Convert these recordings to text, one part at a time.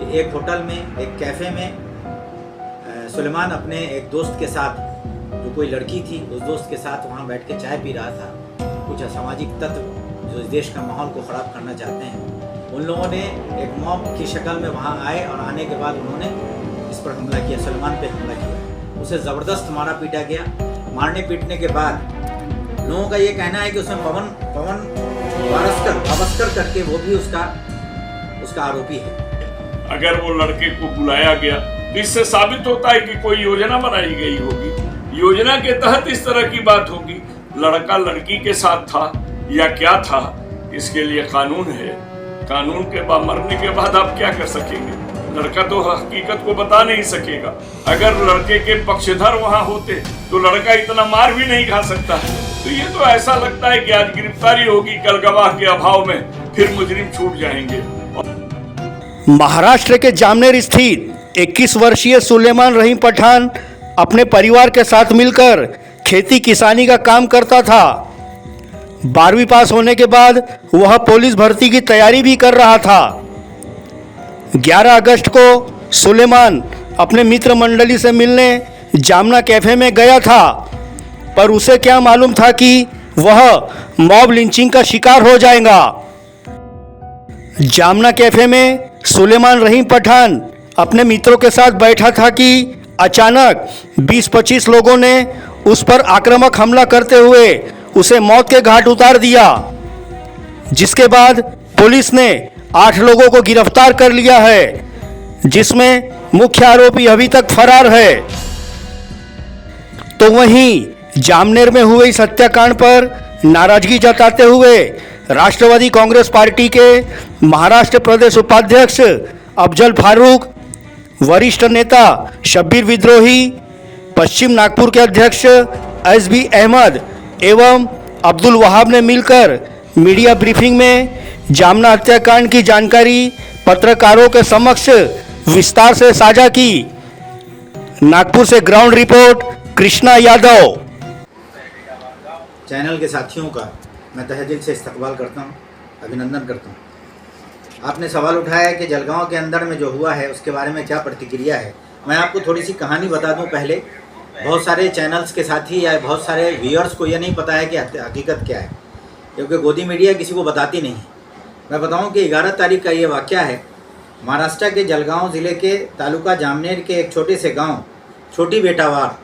कि एक होटल में, एक कैफ़े में सुलेमान अपने एक दोस्त के साथ, जो कोई लड़की थी, उस दोस्त के साथ वहाँ बैठ के चाय पी रहा था। कुछ असामाजिक तत्व जो इस देश का माहौल को ख़राब करना चाहते हैं, उन लोगों ने एक मॉब की शक्ल में वहाँ आए और आने के बाद उन्होंने इस पर हमला किया, सुलेमान पे हमला किया। उसे ज़बरदस्त मारा पीटा गया। मारने पीटने के बाद लोगों का ये कहना है कि उसमें पवन वावस्कर करके वो भी उसका आरोपी है। अगर वो लड़के को बुलाया गया तो इससे साबित होता है कि कोई योजना बनाई गई होगी, योजना के तहत इस तरह की बात होगी। लड़का लड़की के साथ था या क्या था, इसके लिए कानून है। कानून के बाद मरने के बाद आप क्या कर सकेंगे? लड़का तो हकीकत को बता नहीं सकेगा। अगर लड़के के पक्षधर वहां होते तो लड़का इतना मार भी नहीं खा सकता। तो ये तो ऐसा लगता है कि आज गिरफ्तारी होगी, कल गवाह के अभाव में फिर मुजरिम छूट जाएंगे। महाराष्ट्र के जामनेर स्थित 21 वर्षीय सुलेमान रहीम पठान अपने परिवार के साथ मिलकर खेती किसानी का काम करता था। 12वीं पास होने के बाद वह पुलिस भर्ती की तैयारी भी कर रहा था। 11 अगस्त को सुलेमान अपने मित्र मंडली से मिलने जामना कैफे में गया था, पर उसे क्या मालूम था कि वह मॉब लिंचिंग का शिकार हो जाएगा। जामना कैफे में सुलेमान रहीम पठान अपने मित्रों के साथ बैठा था कि अचानक 20-25 लोगों ने उस पर आक्रामक हमला करते हुए उसे मौत के घाट उतार दिया, जिसके बाद पुलिस ने 8 लोगों को गिरफ्तार कर लिया है, जिसमें मुख्य आरोपी अभी तक फरार है। तो वहीं जामनेर में हुए इस हत्याकांड पर नाराजगी जताते हुए राष्ट्रवादी कांग्रेस पार्टी के महाराष्ट्र प्रदेश उपाध्यक्ष अफजल फारूक, वरिष्ठ नेता शब्बीर विद्रोही, पश्चिम नागपुर के अध्यक्ष एसबी अहमद एवं अब्दुल वहाब ने मिलकर मीडिया ब्रीफिंग में जामना हत्याकांड की जानकारी पत्रकारों के समक्ष विस्तार से साझा की। नागपुर से ground report Krishna Yadav. Channel के साथियों का मैं तहे दिल से इस्तकबाल करता हूँ, अभिनंदन करता हूँ। आपने सवाल उठाया कि जलगांव के अंदर में जो हुआ है उसके बारे में क्या प्रतिक्रिया है। मैं आपको थोड़ी सी कहानी बता दूं। पहले बहुत सारे चैनल्स के साथी या बहुत सारे व्यूअर्स को ये नहीं पता है कि हकीकत क्या है, क्योंकि गोदी मीडिया किसी को बताती नहीं है। मैं बताऊं कि 11 तारीख का ये वाक़या है। महाराष्ट्र के जलगांव ज़िले के तालुका जामनेर के एक छोटे से गाँव छोटी बेटावार,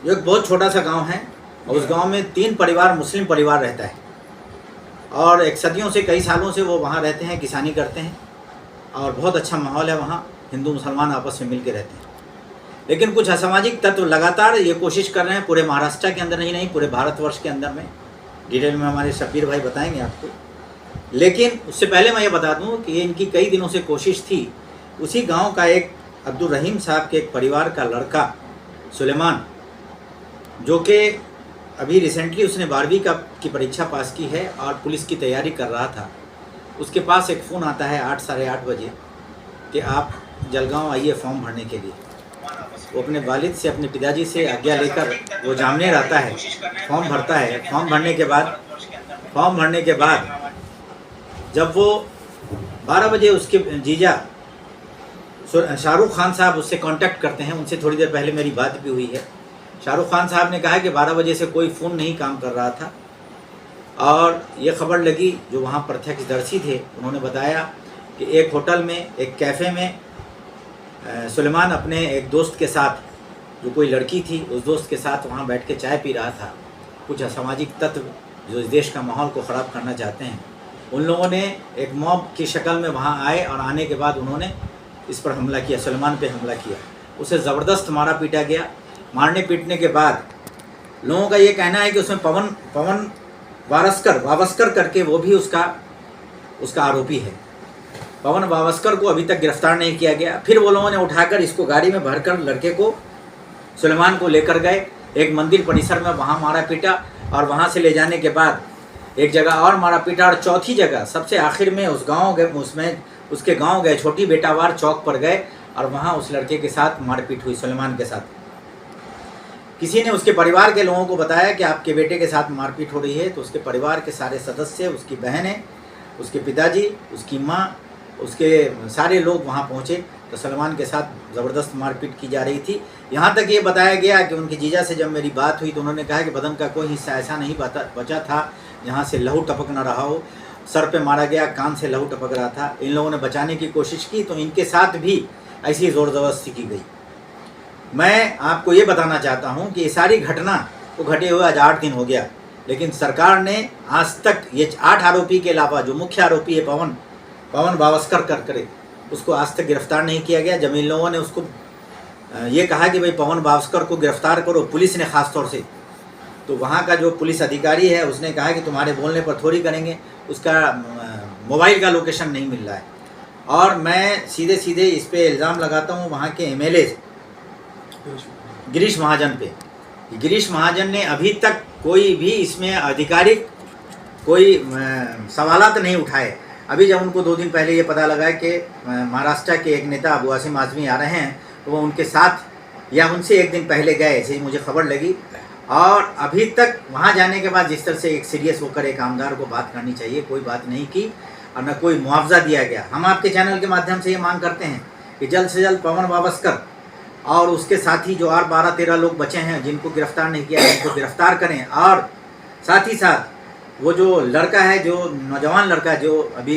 जो एक बहुत छोटा सा गाँव है, और उस गाँव में 3 परिवार मुस्लिम परिवार रहता है, और एक सदियों से, कई सालों से वो वहाँ रहते हैं, किसानी करते हैं, और बहुत अच्छा माहौल है वहाँ। हिंदू मुसलमान आपस में मिल के रहते हैं। लेकिन कुछ असामाजिक तत्व लगातार ये कोशिश कर रहे हैं, पूरे महाराष्ट्र के अंदर नहीं पूरे भारतवर्ष के अंदर में। डिटेल में हमारे शब्बीर भाई बताएंगे आपको। लेकिन उससे पहले मैं ये बता दूँ कि ये इनकी कई दिनों से कोशिश थी। उसी गाँव का एक अब्दुल रहीम साहब के एक परिवार का लड़का सुलेमान, जो कि अभी रिसेंटली उसने 12वीं की परीक्षा पास की है और पुलिस की तैयारी कर रहा था, उसके पास एक फ़ोन आता है 8 साढ़े 8 बजे कि आप जलगांव आइए फॉर्म भरने के लिए। वो अपने वालिद से, अपने पिताजी से आज्ञा लेकर वो जामनेर आता है, फॉर्म भरता है। फॉर्म भरने के बाद जब वो 12 बजे उसके जीजा शाहरुख खान साहब उससे कांटेक्ट करते हैं। उनसे थोड़ी देर पहले मेरी बात भी हुई है। शाहरुख खान साहब ने कहा कि 12 बजे से कोई फ़ोन नहीं काम कर रहा था, और ये खबर लगी जो वहाँ प्रत्यक्षदर्शी थे, उन्होंने बताया कि एक होटल में, एक कैफ़े में सुलेमान अपने एक दोस्त के साथ, जो कोई लड़की थी, उस दोस्त के साथ वहाँ बैठ के चाय पी रहा था। कुछ असामाजिक तत्व जो इस देश का माहौल को ख़राब करना चाहते हैं, उन लोगों ने एक मॉब की शक्ल में वहाँ आए और आने के बाद उन्होंने इस पर हमला किया, सुलेमान पे हमला किया। उसे ज़बरदस्त मारा पीटा गया। मारने पीटने के बाद लोगों का ये कहना है कि उसमें पवन वावस्कर करके वो भी उसका आरोपी है। पवन वावस्कर को अभी तक गिरफ्तार नहीं किया गया। फिर वो लोगों ने उठाकर इसको गाड़ी में भरकर लड़के को, सुलेमान को लेकर गए एक मंदिर परिसर में, वहाँ मारा पीटा, और वहाँ से ले जाने के बाद एक जगह और मारा पीटा, और चौथी जगह सबसे आखिर में उसके गाँव गए, छोटी बेटावार चौक पर गए, और वहाँ उस लड़के के साथ मारपीट हुई, सुलेमान के साथ। किसी ने उसके परिवार के लोगों को बताया कि आपके बेटे के साथ मारपीट हो रही है, तो उसके परिवार के सारे सदस्य, उसकी बहनें, उसके पिताजी, उसकी माँ, उसके सारे लोग वहाँ पहुँचे तो सलमान के साथ ज़बरदस्त मारपीट की जा रही थी। यहाँ तक ये बताया गया कि उनकी जीजा से जब मेरी बात हुई तो उन्होंने कहा कि बदन का कोई हिस्सा ऐसा नहीं बचा था जहाँ से लहू टपक ना रहा हो। सर पे मारा गया, कान से लहू टपक रहा था। इन लोगों ने बचाने की कोशिश की तो इनके साथ भी ऐसी ज़ोर ज़बरदस्ती की गई। मैं आपको ये बताना चाहता हूँ कि ये सारी घटना को घटे हुए आज 8 दिन हो गया, लेकिन सरकार ने आज तक ये 8 आरोपी के अलावा जो मुख्य आरोपी है पवन बावस्कर करे उसको आज तक गिरफ्तार नहीं किया गया। जब इन लोगों ने उसको ये कहा कि भाई पवन बावस्कर को गिरफ्तार करो, पुलिस ने ख़ास तौर से, तो वहाँ का जो पुलिस अधिकारी है उसने कहा कि तुम्हारे बोलने पर थोड़ी करेंगे, उसका मोबाइल का लोकेशन नहीं मिल रहा है। और मैं सीधे सीधे इस पे इल्ज़ाम लगाता हूँ वहाँ के MLA गिरीश महाजन पे। गिरीश महाजन ने अभी तक कोई भी इसमें आधिकारिक कोई सवालात नहीं उठाए। अभी जब उनको 2 दिन पहले ये पता लगा कि महाराष्ट्र के एक नेता अबू आसिम आज़मी आ रहे हैं तो वो उनके साथ या उनसे 1 दिन पहले गए, ऐसे ही मुझे खबर लगी। और अभी तक वहाँ जाने के बाद जिस तरह से एक सीरियस होकर एक आमदार को बात करनी चाहिए, कोई बात नहीं की और न कोई मुआवजा दिया गया। हम आपके चैनल के माध्यम से ये मांग करते हैं कि जल्द से जल्द पवन बावस्कर और उसके साथी जो और 12-13 लोग बचे हैं जिनको गिरफ्तार नहीं किया है उनको गिरफ्तार करें। और साथ ही साथ वो जो लड़का है, जो नौजवान लड़का जो अभी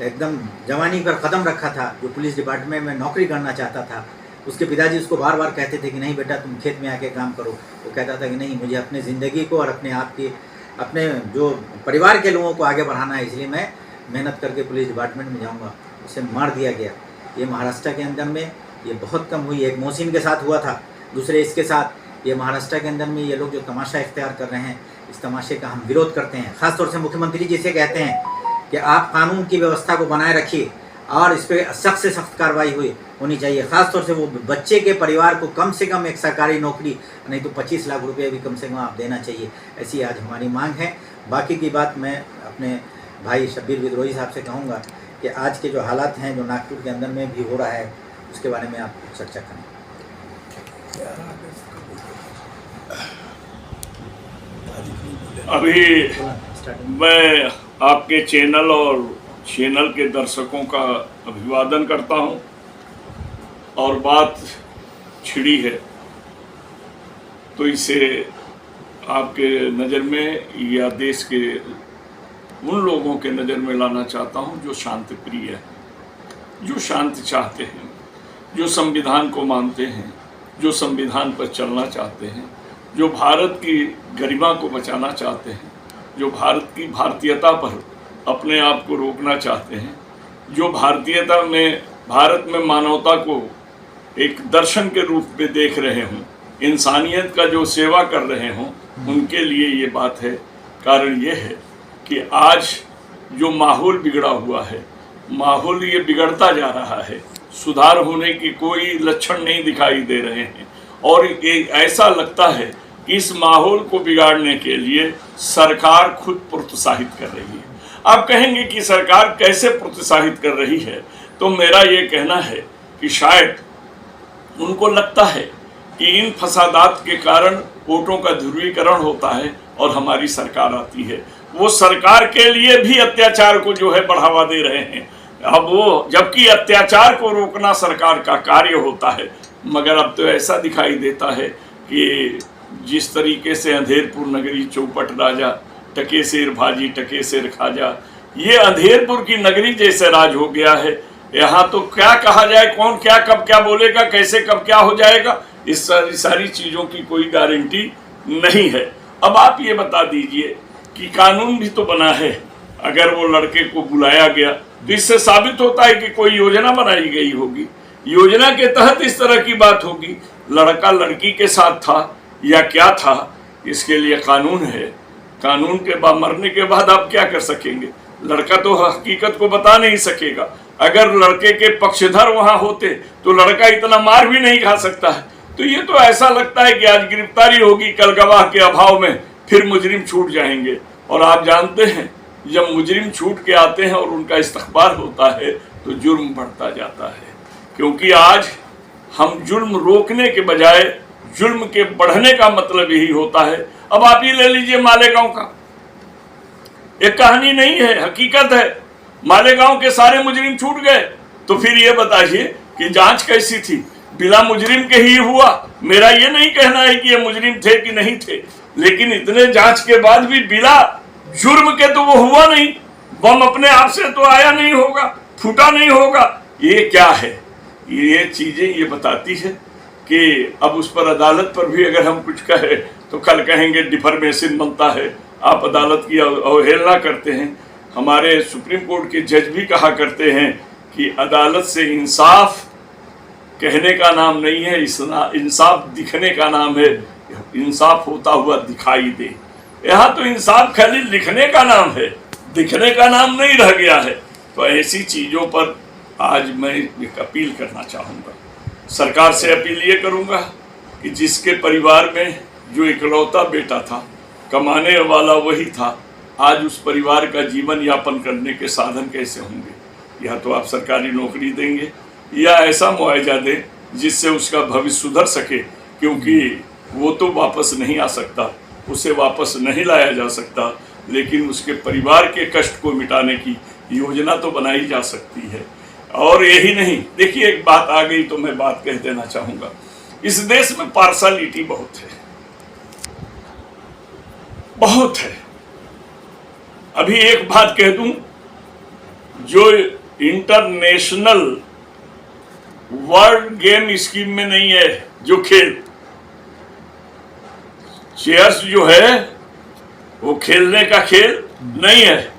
एकदम जवानी पर कदम रखा था, जो पुलिस डिपार्टमेंट में नौकरी करना चाहता था, उसके पिताजी उसको बार बार कहते थे कि नहीं बेटा तुम खेत में आके काम करो। वो कहता था कि नहीं, मुझे अपनी ज़िंदगी को और अपने आप की अपने जो परिवार के लोगों को आगे बढ़ाना है, इसलिए मैं मेहनत करके पुलिस डिपार्टमेंट में जाऊँगा। उसे मार दिया गया। ये महाराष्ट्र के अंदर में ये बहुत कम हुई। एक मोहसिन के साथ हुआ था, दूसरे इसके साथ। ये महाराष्ट्र के अंदर में ये लोग जो तमाशा इख्तियार कर रहे हैं, इस तमाशे का हम विरोध करते हैं। ख़ासतौर से मुख्यमंत्री जी से कहते हैं कि आप कानून की व्यवस्था को बनाए रखिए और इस पर सख्त से सख्त कार्रवाई होनी चाहिए। ख़ासतौर से वो बच्चे के परिवार को कम से कम एक सरकारी नौकरी, नहीं तो 25 लाख रुपये भी कम से कम आप देना चाहिए। ऐसी आज हमारी मांग है। बाकी की बात मैं अपने भाई शब्बीर विद्रोही साहब से कहूँगा कि आज के जो हालात हैं, जो नागपुर के अंदर में भी हो रहा है, उसके बारे में आप चर्चा करें। अभी मैं आपके चैनल और चैनल के दर्शकों का अभिवादन करता हूं। और बात छिड़ी है तो इसे आपके नज़र में या देश के उन लोगों के नज़र में लाना चाहता हूं जो शांति प्रिय है, जो शांति चाहते हैं, जो संविधान को मानते हैं, जो संविधान पर चलना चाहते हैं, जो भारत की गरिमा को बचाना चाहते हैं, जो भारत की भारतीयता पर अपने आप को रोकना चाहते हैं, जो भारत में मानवता को एक दर्शन के रूप में देख रहे हों, इंसानियत का जो सेवा कर रहे हों, उनके लिए ये बात है। कारण ये है कि आज जो माहौल बिगड़ा हुआ है, माहौल ये बिगड़ता जा रहा है, सुधार होने की कोई लक्षण नहीं दिखाई दे रहे हैं। और ऐसा लगता है कि इस माहौल को बिगाड़ने के लिए सरकार खुद प्रोत्साहित कर रही है। आप कहेंगे कि सरकार कैसे प्रोत्साहित कर रही है, तो मेरा ये कहना है कि शायद उनको लगता है कि इन फसादात के कारण वोटों का ध्रुवीकरण होता है और हमारी सरकार आती है। वो सरकार के लिए भी अत्याचार को जो है बढ़ावा दे रहे हैं। अब वो, जबकि अत्याचार को रोकना सरकार का कार्य होता है, मगर अब तो ऐसा दिखाई देता है कि जिस तरीके से अंधेरपुर नगरी चौपट राजा, टके शेर भाजी टके शेर खाजा, ये अंधेरपुर की नगरी जैसे राज हो गया है। यहाँ तो क्या कहा जाए, कौन क्या कब क्या बोलेगा, कैसे कब क्या हो जाएगा, इस सारी चीज़ों की कोई गारंटी नहीं है। अब आप ये बता दीजिए कि कानून भी तो बना है। अगर वो लड़के को बुलाया गया तो इससे साबित होता है कि कोई योजना बनाई गई होगी, योजना के तहत इस तरह की बात होगी। लड़का लड़की के साथ था या क्या था, इसके लिए कानून है। कानून के बाद मरने के बाद आप क्या कर सकेंगे? लड़का तो हकीकत को बता नहीं सकेगा। अगर लड़के के पक्षधर वहां होते तो लड़का इतना मार भी नहीं खा सकता है। तो ये तो ऐसा लगता है कि आज गिरफ्तारी होगी, कल गवाह के अभाव में फिर मुजरिम छूट जाएंगे। और आप जानते हैं, जब मुजरिम छूट के आते हैं और उनका इस्तकबाल होता है तो जुर्म बढ़ता जाता है। क्योंकि आज हम जुल्म रोकने के बजाय जुल्म के बढ़ने का मतलब यही होता है। अब आप ये ले लीजिए मालेगांव का, एक कहानी नहीं है, हकीकत है। मालेगांव के सारे मुजरिम छूट गए, तो फिर ये बताइए कि जांच कैसी थी? बिना मुजरिम के ही हुआ। मेरा ये नहीं कहना है कि ये मुजरिम थे कि नहीं थे, लेकिन इतने जांच के बाद भी बिना जुर्म के तो वो हुआ नहीं। बम अपने आप से तो आया नहीं होगा, फूटा नहीं होगा। ये क्या है? ये चीजें ये बताती है कि अब उस पर अदालत पर भी अगर हम कुछ कहें तो कल कहेंगे डिफॉर्मेशन बनता है, आप अदालत की अवहेलना करते हैं। हमारे सुप्रीम कोर्ट के जज भी कहा करते हैं कि अदालत से इंसाफ कहने का नाम नहीं है, इंसाफ दिखने का नाम है। इंसाफ होता हुआ दिखाई दे। यहाँ तो इंसाफ खाली लिखने का नाम है, दिखने का नाम नहीं रह गया है। तो ऐसी चीजों पर आज मैं एक अपील करना चाहूँगा, सरकार से अपील ये करूँगा कि जिसके परिवार में जो इकलौता बेटा था, कमाने वाला वही था, आज उस परिवार का जीवन यापन करने के साधन कैसे होंगे? या तो आप सरकारी नौकरी देंगे या ऐसा मुआवजा दें जिससे उसका भविष्य सुधर सके, क्योंकि वो तो वापस नहीं आ सकता, उसे वापस नहीं लाया जा सकता, लेकिन उसके परिवार के कष्ट को मिटाने की योजना तो बनाई जा सकती है। और यही नहीं, देखिए एक बात आ गई तो मैं बात कह देना चाहूँगा, इस देश में पार्शलिटी बहुत है, बहुत है। अभी एक बात कह दूं, जो इंटरनेशनल वर्ल्ड गेम स्कीम में नहीं है, जो खेल चेयर्स जो है वो खेलने का खेल नहीं है,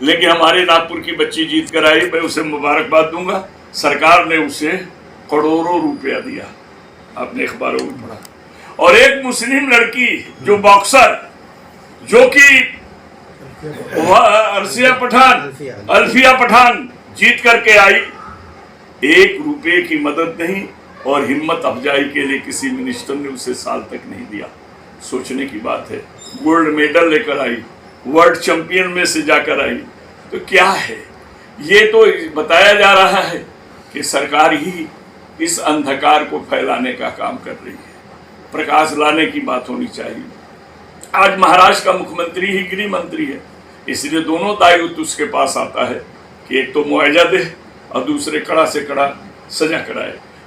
लेकिन हमारे नागपुर की बच्ची जीत कर आई, मैं उसे मुबारकबाद दूंगा। सरकार ने उसे करोड़ों रुपया दिया, आपने अखबारों में पढ़ा। और एक मुस्लिम लड़की जो बॉक्सर, जो कि अल्फिया पठान जीत करके आई, 1 रुपये की मदद नहीं और हिम्मत अफजाई के लिए किसी मिनिस्टर ने उसे साल तक नहीं दिया। सोचने की बात है। गोल्ड मेडल लेकर आई, वर्ल्ड चैंपियन में से जाकर आई। तो क्या है ये? तो बताया जा रहा है कि सरकार ही इस अंधकार को फैलाने का काम कर रही है। प्रकाश लाने की बात होनी चाहिए। आज महाराष्ट्र का मुख्यमंत्री ही गृह मंत्री है, इसलिए दोनों दायित्व उसके पास आता है कि एक तो मुआवजा दे और दूसरे कड़ा से कड़ा सजा कराए।